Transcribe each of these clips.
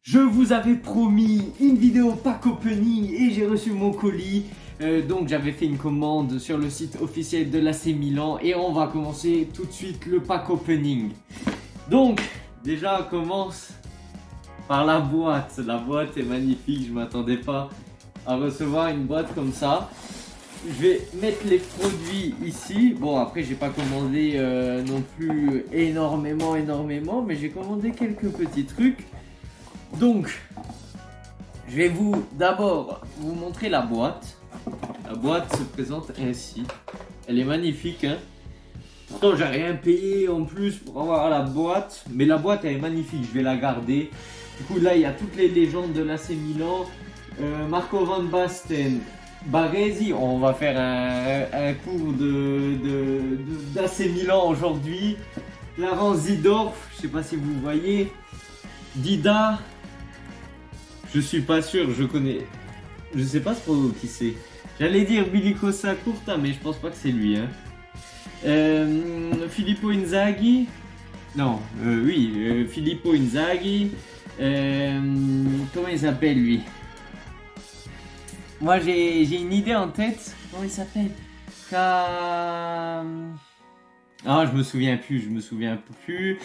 Je vous avais promis une vidéo pack opening et j'ai reçu mon colis. Donc j'avais fait une commande sur le site officiel de l'AC Milan et on va commencer tout de suite le pack opening. Donc déjà on commence par la boîte. La boîte est magnifique, je m'attendais pas à recevoir une boîte comme ça. Je vais mettre les produits ici. Bon, après j'ai pas commandé non plus énormément, mais j'ai commandé quelques petits trucs. Donc, je vais d'abord vous montrer la boîte. La boîte se présente ainsi. Elle est magnifique, hein. Pourtant, j'ai rien payé en plus pour avoir la boîte. Mais la boîte, elle est magnifique, je vais la garder. Du coup, là, il y a toutes les légendes de l'AC Milan. Marco Van Basten, Baresi. On va faire un cours d'AC Milan aujourd'hui. Clarence Seedorf, je sais pas si vous voyez. Dida. Je suis pas sûr, je sais pas trop qui c'est. J'allais dire Billy Curta, mais je pense pas que c'est lui. Hein. Filippo Inzaghi. Non, oui, Filippo Inzaghi. Comment il s'appelle lui? Moi j'ai une idée en tête. Comment il s'appelle? Ah, je me souviens plus.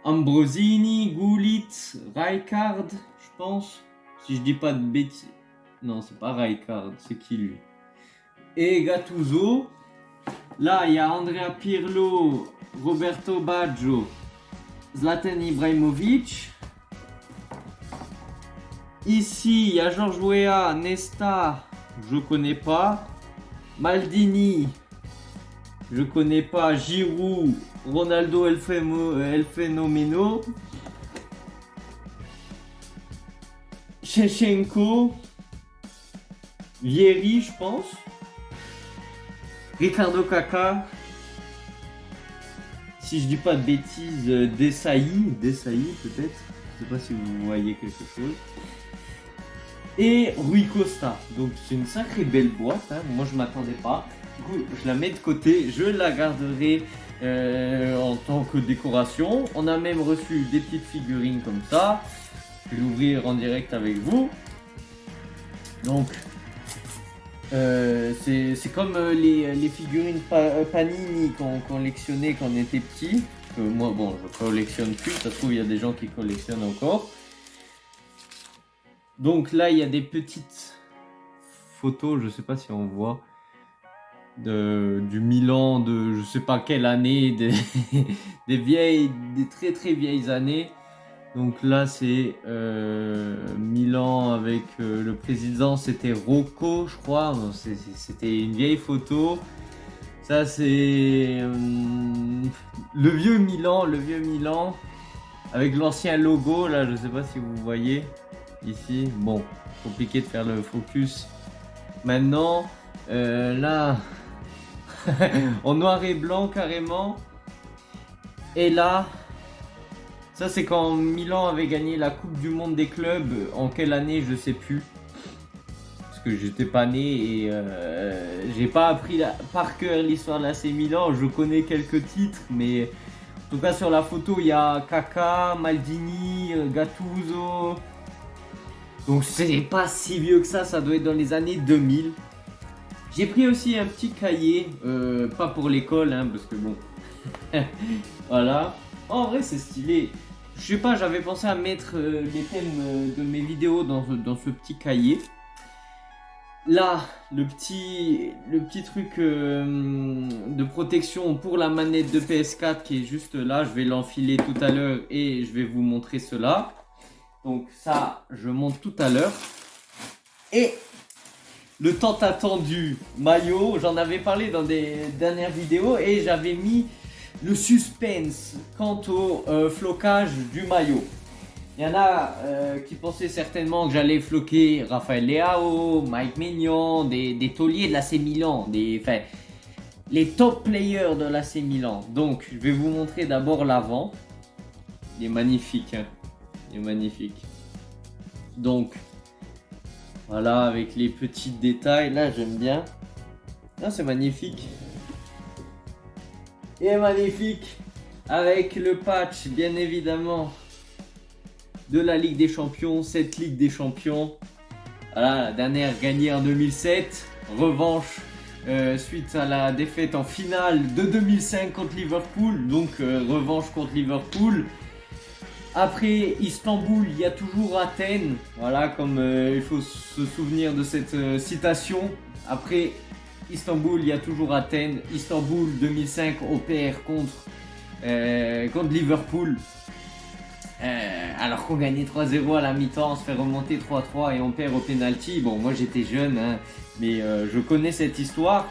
Ambrosini, Gullit, Rijkaard, je pense. Si je dis pas de bêtises. Non, c'est pas Rijkaard, c'est qui lui? Et Gattuso. Là, il y a Andrea Pirlo, Roberto Baggio, Zlatan Ibrahimovic. Ici, il y a Georges Weah, Nesta, je connais pas. Maldini, je connais pas. Giroud, Ronaldo El Fenomeno. Shevchenko, Vieri, je pense. Ricardo Caca. Si je dis pas de bêtises, Desailly peut-être. Je sais pas si vous voyez quelque chose. Et Rui Costa. Donc c'est une sacrée belle boîte. Hein. Moi je m'attendais pas. Du coup, je la mets de côté. Je la garderai en tant que décoration. On a même reçu des petites figurines comme ça. Je vais l'ouvrir en direct avec vous. Donc, c'est comme les figurines Panini qu'on collectionnait quand on était petit. Moi, bon, je collectionne plus. Ça se trouve, il y a des gens qui collectionnent encore. Donc là, il y a des petites photos. Je sais pas si on voit du Milan de je sais pas quelle année, des très très vieilles années. Donc là c'est Milan avec le président, c'était Rocco je crois, c'était une vieille photo. Ça c'est le vieux Milan avec l'ancien logo là, je sais pas si vous voyez ici. Bon, compliqué de faire le focus maintenant. Là en noir et blanc carrément. Et là ça c'est quand Milan avait gagné la Coupe du Monde des clubs, en quelle année je sais plus. Parce que j'étais pas né et j'ai pas appris par cœur l'histoire de l'AC Milan, je connais quelques titres mais en tout cas sur la photo il y a Kaka, Maldini, Gattuso. Donc c'est pas si vieux que ça doit être dans les années 2000. J'ai pris aussi un petit cahier, pas pour l'école hein, parce que bon, voilà. En vrai c'est stylé. Je sais pas, j'avais pensé à mettre les thèmes de mes vidéos dans ce petit cahier. Là, le petit truc de protection pour la manette de PS4 qui est juste là. Je vais l'enfiler tout à l'heure et je vais vous montrer cela. Donc ça, je monte tout à l'heure. Et le tant attendu maillot, j'en avais parlé dans des dernières vidéos et j'avais mis le suspense quant au flocage du maillot. Il y en a qui pensaient certainement que j'allais floquer Rafael Leao, Mike Maignan, des tauliers de l'AC Milan, les top players de l'AC Milan. Donc je vais vous montrer d'abord l'avant. Il est magnifique, hein. Il est magnifique. Donc voilà, avec les petits détails, là j'aime bien. Là c'est magnifique. Et magnifique avec le patch bien évidemment de la Ligue des Champions, cette Ligue des Champions. Voilà, la dernière gagnée en 2007, revanche suite à la défaite en finale de 2005 contre Liverpool, donc revanche contre Liverpool. Après Istanbul, il y a toujours Athènes, voilà, comme il faut se souvenir de cette citation. Après Istanbul, il y a toujours Athènes. Istanbul 2005, on perd contre Liverpool. Alors qu'on gagnait 3-0 à la mi-temps, on se fait remonter 3-3 et on perd au penalty. Bon, moi j'étais jeune, hein, mais je connais cette histoire.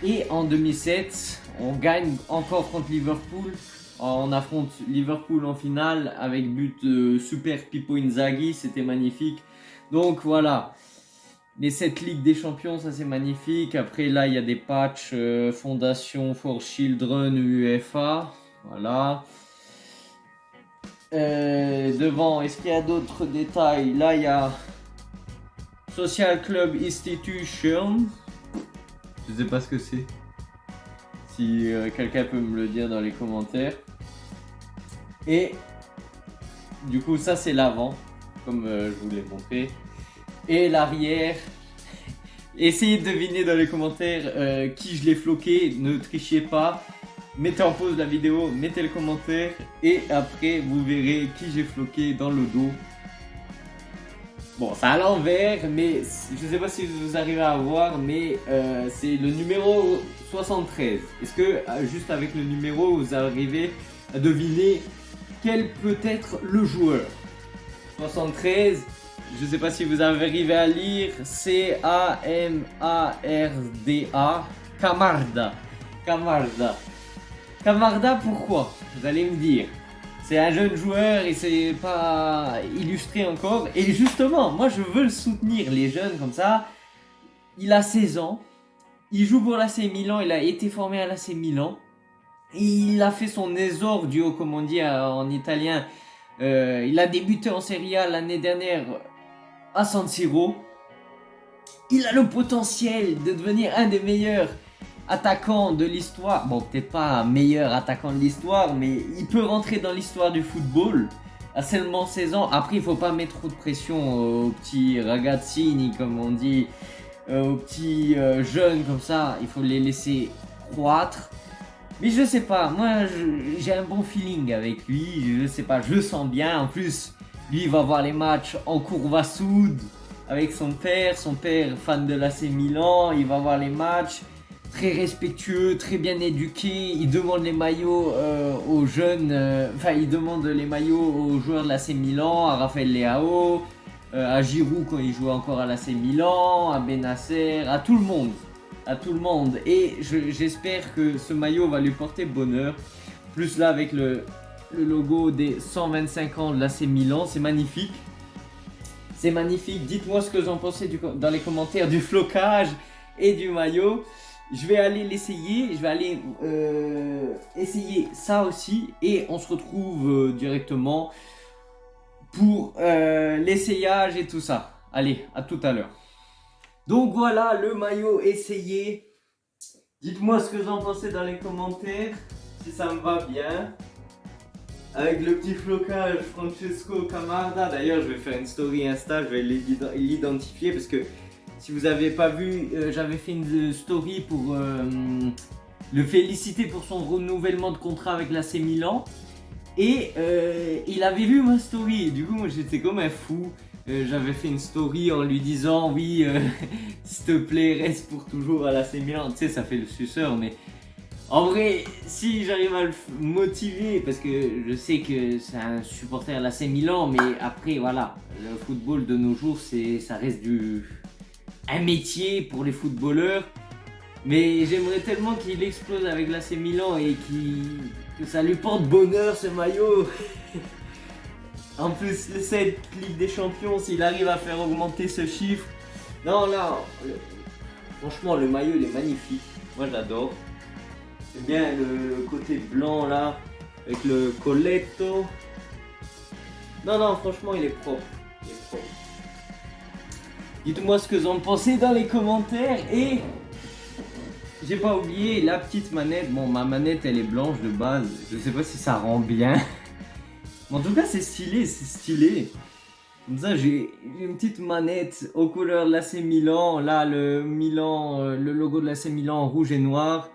Et en 2007, on gagne encore contre Liverpool. On affronte Liverpool en finale avec but de Super Pippo Inzaghi, c'était magnifique. Donc voilà, mais cette Ligue des Champions, ça c'est magnifique. Après là, il y a des patchs Fondation for Children UEFA, voilà. Devant, est-ce qu'il y a d'autres détails? Là, il y a Social Club Institution. Je sais pas ce que c'est. Si quelqu'un peut me le dire dans les commentaires. Et du coup, ça c'est l'avant, comme je vous l'ai montré. Et l'arrière. Essayez de deviner dans les commentaires qui je l'ai floqué. Ne trichez pas. Mettez en pause la vidéo, mettez le commentaire et après vous verrez qui j'ai floqué dans le dos. Bon, c'est à l'envers, mais je ne sais pas si vous arrivez à voir, mais c'est le numéro 73. Est-ce que juste avec le numéro, vous arrivez à deviner quel peut être le joueur? 73, je ne sais pas si vous arrivez à lire, C-A-M-A-R-D-A, Camarda. Camarda. Camarda, pourquoi? Vous allez me dire. C'est un jeune joueur et c'est pas illustré encore. Et justement, moi je veux le soutenir, les jeunes comme ça. Il a 16 ans. Il joue pour l'AC Milan. Il a été formé à l'AC Milan. Il a fait son esordio, comme on dit en italien. Il a débuté en Serie A l'année dernière à San Siro. Il a le potentiel de devenir un des meilleurs attaquant de l'histoire, bon peut-être pas meilleur attaquant de l'histoire, mais il peut rentrer dans l'histoire du football à seulement 16 ans. Après il faut pas mettre trop de pression aux petits ragazzini comme on dit, aux petits jeunes comme ça, il faut les laisser croître. Mais je sais pas, moi j'ai un bon feeling avec lui, je sais pas, je le sens bien. En plus lui il va voir les matchs en Curva Sud avec son père fan de l'AC Milan, il va voir les matchs. Très respectueux, très bien éduqué, il demande les maillots aux jeunes, il demande les maillots aux joueurs de l'AC Milan, à Raphaël Leao, à Giroud quand il jouait encore à l'AC Milan, à Benasser, à tout le monde. Et j'espère que ce maillot va lui porter bonheur. Plus là avec le logo des 125 ans de l'AC Milan, c'est magnifique. C'est magnifique, dites-moi ce que vous en pensez dans les commentaires du flocage et du maillot. Je vais aller l'essayer, essayer ça aussi et on se retrouve directement pour l'essayage et tout ça. Allez, à tout à l'heure. Donc voilà, le maillot essayé. Dites-moi ce que vous en pensez dans les commentaires, si ça me va bien. Avec le petit flocage Francesco Camarda. D'ailleurs, je vais faire une story Insta, je vais l'identifier parce que si vous n'avez pas vu, j'avais fait une story pour le féliciter pour son renouvellement de contrat avec l'AC Milan. Et il avait vu ma story. Du coup, moi j'étais comme un fou. J'avais fait une story en lui disant oui, s'il te plaît, reste pour toujours à l'AC Milan. Tu sais, ça fait le suceur, mais en vrai, si j'arrive à le motiver, parce que je sais que c'est un supporter de l'AC Milan, mais après, voilà, le football de nos jours, ça reste un métier pour les footballeurs, mais j'aimerais tellement qu'il explose avec l'AC Milan et que ça lui porte bonheur ce maillot. En plus, cette Ligue des Champions, s'il arrive à faire augmenter ce chiffre, non là, franchement le maillot il est magnifique, moi j'adore. J'aime bien le côté blanc là, avec le colletto. Non, franchement il est propre, Dites-moi ce que vous en pensez dans les commentaires et j'ai pas oublié la petite manette. Bon, ma manette elle est blanche de base. Je sais pas si ça rend bien. En tout cas, c'est stylé, c'est stylé. Comme ça, j'ai une petite manette aux couleurs de l'AC Milan. Là, le Milan, le logo de l'AC Milan en rouge et noir.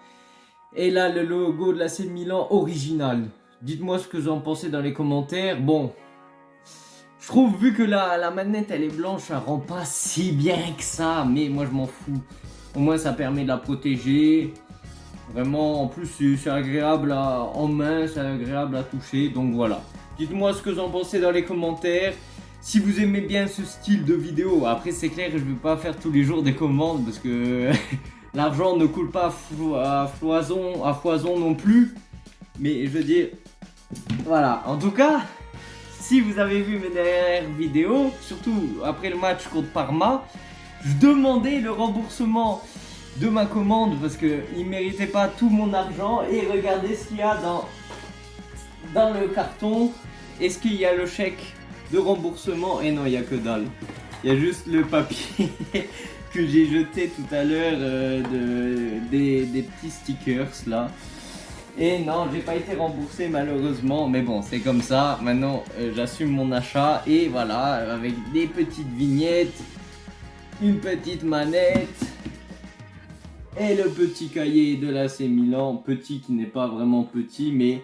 Et là, le logo de l'AC Milan original. Dites-moi ce que vous en pensez dans les commentaires. Bon, je trouve, vu que la manette, elle est blanche, ça rend pas si bien que ça. Mais moi, je m'en fous. Au moins, ça permet de la protéger. Vraiment, en plus, c'est agréable en main, c'est agréable à toucher. Donc voilà. Dites-moi ce que vous en pensez dans les commentaires. Si vous aimez bien ce style de vidéo, après c'est clair, je ne vais pas faire tous les jours des commandes parce que l'argent ne coule pas à foison non plus. Mais je veux dire, voilà. En tout cas, si vous avez vu mes dernières vidéos, surtout après le match contre Parma, je demandais le remboursement de ma commande parce qu'il ne méritait pas tout mon argent. Et regardez ce qu'il y a dans le carton. Est-ce qu'il y a le chèque de remboursement? Et non, il n'y a que dalle. Il y a juste le papier que j'ai jeté tout à l'heure des petits stickers là. Et non, j'ai pas été remboursé malheureusement, mais bon, c'est comme ça. Maintenant, j'assume mon achat et voilà, avec des petites vignettes, une petite manette et le petit cahier de l'AC Milan, petit qui n'est pas vraiment petit, mais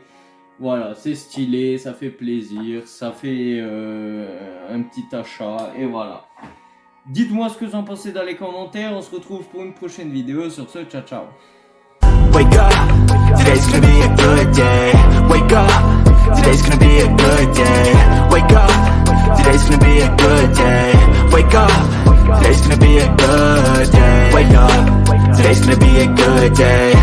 voilà, c'est stylé, ça fait plaisir, ça fait un petit achat et voilà. Dites-moi ce que vous en pensez dans les commentaires, on se retrouve pour une prochaine vidéo. Sur ce, ciao ciao. Wake up, today's gonna be a good day. Wake up, today's gonna be a good day. Wake up, today's gonna be a good day. Wake up, today's gonna be a good day. Wake up, today's gonna be a good day.